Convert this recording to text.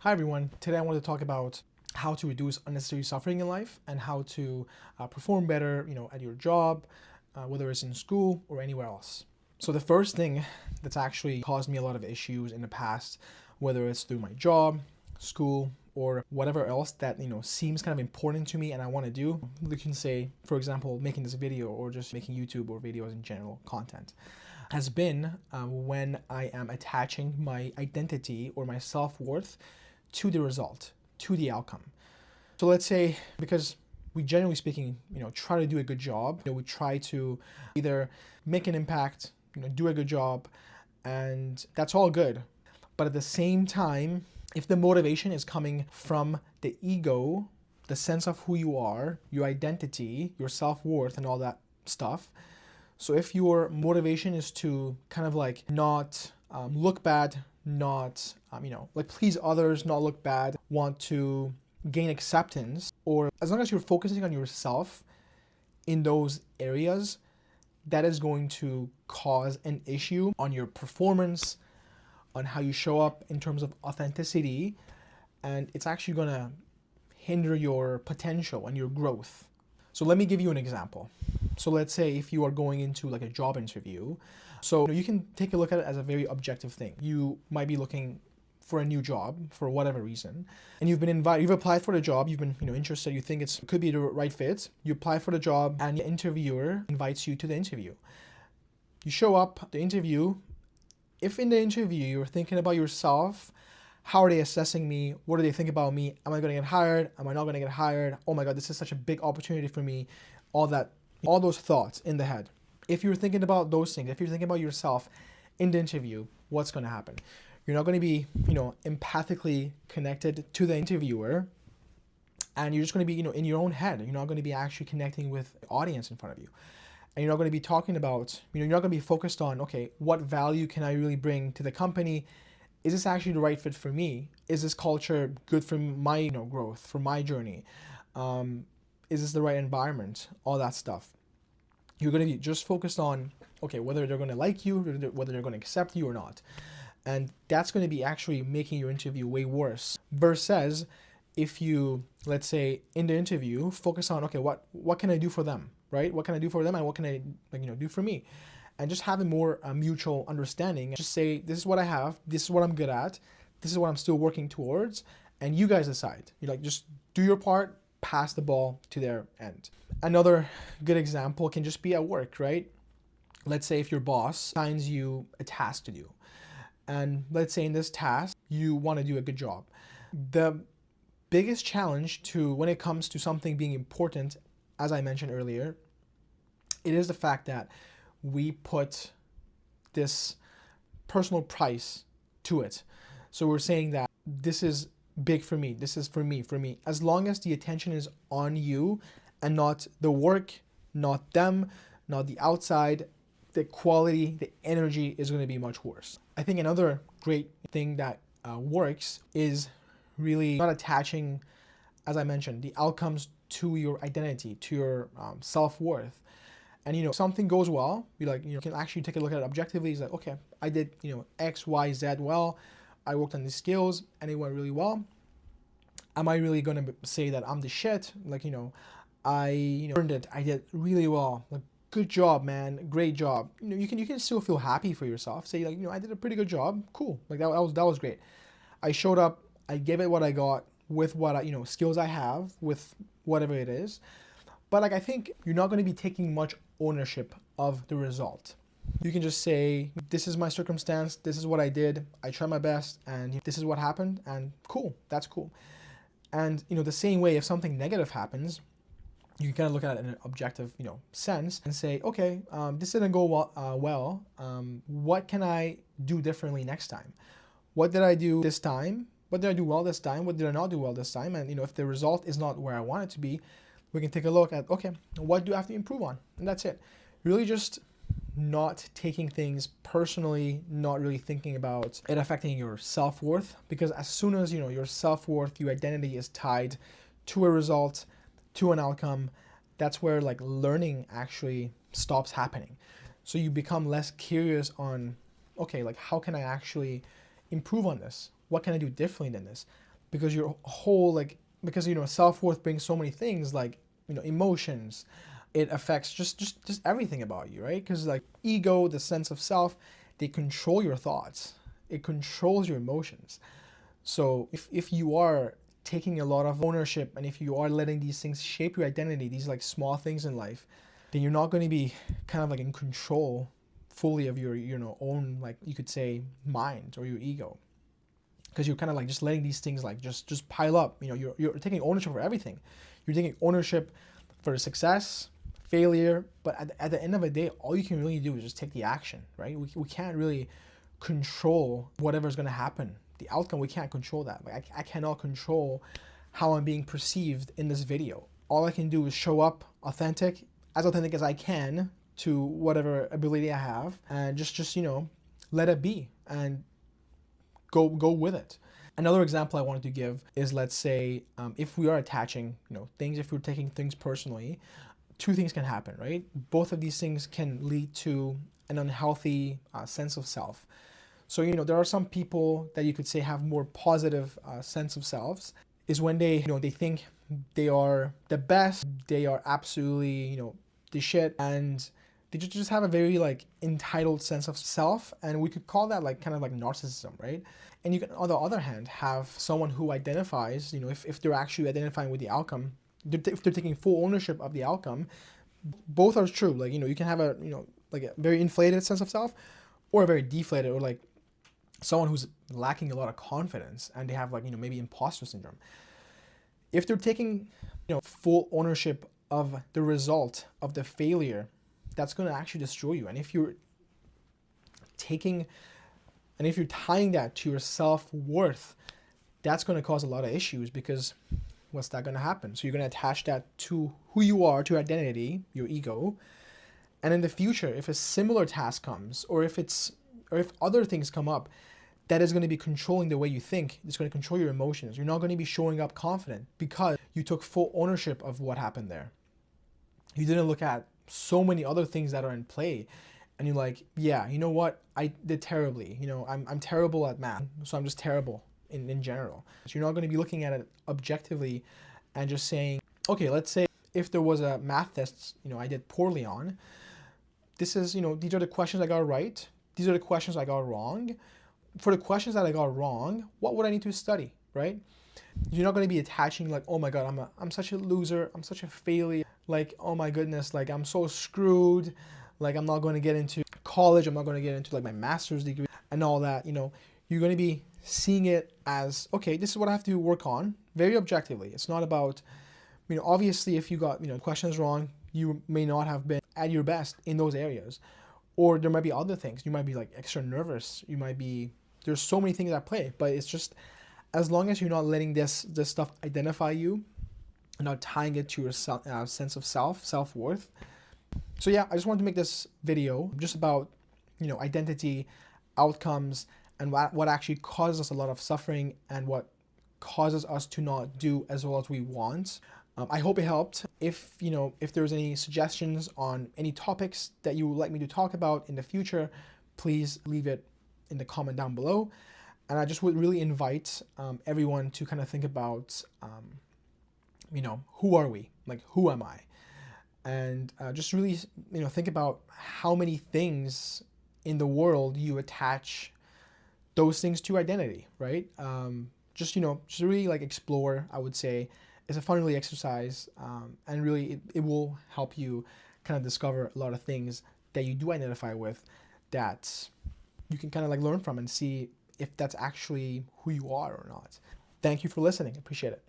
Hi everyone, today I want to talk about how to reduce unnecessary suffering in life and how to perform better, at your job, whether it's in school or anywhere else. So the first thing that's actually caused me a lot of issues in the past, whether it's through my job, school, or whatever else that seems kind of important to me and I want to do. You can say, for example, making this video or just making YouTube or videos in general content, has been when I am attaching my identity or my self-worth to the result, to the outcome. So let's say, because we generally speaking, try to do a good job, we try to either make an impact, do a good job, and that's all good. But at the same time, if the motivation is coming from the ego, the sense of who you are, your identity, your self-worth and all that stuff. So if your motivation is to kind of like not look bad, not, like please others, not look bad, want to gain acceptance, or as long as you're focusing on yourself in those areas, that is going to cause an issue on your performance, on how you show up in terms of authenticity, and it's actually going to hinder your potential and your growth. So let me give you an example. So let's say if you are going into like a job interview, so you can take a look at it as a very objective thing. You might be looking for a new job for whatever reason, and you've been invited, you've applied for the job, you've been interested, you think it could be the right fit, you apply for the job, and the interviewer invites you to the interview. You show up, the interview. If in the interview you're thinking about yourself, how are they assessing me? What do they think about me? Am I going to get hired? Am I not going to get hired? Oh my God, this is such a big opportunity for me. All those thoughts in the head. If you're thinking about those things, if you're thinking about yourself in the interview, what's going to happen? You're not going to be, empathically connected to the interviewer, and you're just going to be, in your own head. You're not going to be actually connecting with the audience in front of you. And you're not going to be talking about, you're not going to be focused on, okay, what value can I really bring to the company? Is this actually the right fit for me? Is this culture good for my growth, for my journey? Is this the right environment? All that stuff. You're going to be just focused on, okay, whether they're going to like you, whether they're going to accept you or not. And that's going to be actually making your interview way worse. Versus if you, let's say in the interview, focus on, okay, what can I do for them, right? What can I do for them and what can I do for me? And just having more mutual understanding. Just say, this is what I have, this is what I'm good at, this is what I'm still working towards, and you guys decide. Just do your part, pass the ball to their end. Another good example can just be at work, right? Let's say if your boss assigns you a task to do, and let's say in this task, you want to do a good job. The biggest challenge when it comes to something being important, as I mentioned earlier, it is the fact that we put this personal price to it. So we're saying that this is big for me, this is for me. As long as the attention is on you and not the work, not them, not the outside, the quality, the energy is going to be much worse. I think another great thing that works is really not attaching, as I mentioned, the outcomes to your identity, to your self-worth. And something goes well, you can actually take a look at it objectively. It's like, okay, I did X, Y, Z well. I worked on these skills and it went really well. Am I really gonna say that I'm the shit? I earned it. I did really well. Good job, man. Great job. You can still feel happy for yourself. Say I did a pretty good job. Cool. That was great. I showed up. I gave it what I got with what skills I have with whatever it is. But I think you're not going to be taking much ownership of the result. You can just say, this is my circumstance, this is what I did, I tried my best, and this is what happened, and cool, that's cool. And the same way, if something negative happens, you can kind of look at it in an objective sense and say, okay, this didn't go well. What can I do differently next time? What did I do this time? What did I do well this time? What did I not do well this time? And if the result is not where I want it to be, we can take a look at, okay, what do I have to improve on? And that's it. Really just not taking things personally, not really thinking about it affecting your self-worth, because as soon as your self-worth, your identity is tied to a result, to an outcome, that's where learning actually stops happening. So you become less curious on, okay, how can I actually improve on this? What can I do differently than this? because your whole because self-worth brings so many things like emotions. It affects just everything about you, right? Because like ego, the sense of self, they control your thoughts. It controls your emotions. So if you are taking a lot of ownership, and if you are letting these things shape your identity, these like small things in life, then you're not going to be kind of like in control fully of your own, like you could say, mind or your ego, because you're kind of like just letting these things like just pile up. You're taking ownership for everything. You're taking ownership for success, failure, but at the end of the day, all you can really do is just take the action, right? We can't really control whatever's going to happen. The outcome, we can't control that. Like I cannot control how I'm being perceived in this video. All I can do is show up as authentic as I can to whatever ability I have, and just let it be and go with it. Another example I wanted to give is, let's say, if we are attaching things, if we're taking things personally, two things can happen, right? Both of these things can lead to an unhealthy sense of self. So there are some people that you could say have more positive sense of selves, is when they they think they are the best, they are absolutely the shit, and they just have a very like entitled sense of self, and we could call that like kind of like narcissism, right? And you can, on the other hand, have someone who identifies, if they're actually identifying with the outcome, if they're taking full ownership of the outcome. Both are true. Like you can have a like a very inflated sense of self, or a very deflated, or like someone who's lacking a lot of confidence, and they have like maybe imposter syndrome. If they're taking full ownership of the result of the failure, that's going to actually destroy you. And if you're tying that to your self-worth, that's going to cause a lot of issues, because what's that going to happen? So you're going to attach that to who you are, to your identity, your ego. And in the future, if a similar task comes, or if other things come up, that is going to be controlling the way you think. It's going to control your emotions. You're not going to be showing up confident because you took full ownership of what happened there. You didn't look at so many other things that are in play, and you're like, yeah, you know what? I did terribly. I'm terrible at math, so I'm just terrible in general. So you're not going to be looking at it objectively and just saying, okay, let's say if there was a math test, I did poorly on. These are the questions I got right. These are the questions I got wrong. For the questions that I got wrong, what would I need to study, right? You're not going to be attaching like, oh my God, I'm such a loser. I'm such a failure. Like, oh my goodness, like I'm so screwed. Like I'm not going to get into college. I'm not going to get into like my master's degree and all that. You're going to be seeing it as, okay, this is what I have to work on very objectively. It's not about, obviously if you got, questions wrong, you may not have been at your best in those areas. Or there might be other things. You might be like extra nervous. There's so many things at play, but it's just, as long as you're not letting this stuff identify you, and not tying it to your sense of self-worth. So yeah, I just wanted to make this video just about, identity, outcomes, and what actually causes us a lot of suffering, and what causes us to not do as well as we want. I hope it helped. If there's any suggestions on any topics that you would like me to talk about in the future, please leave it in the comment down below. And I just would really invite everyone to kind of think about, who are we? Like, who am I? And just really, think about how many things in the world you attach those things to identity, right? Just really like explore, I would say. It's a fun really exercise, and really it will help you kind of discover a lot of things that you do identify with, that you can kind of like learn from and see if that's actually who you are or not. Thank you for listening. Appreciate it.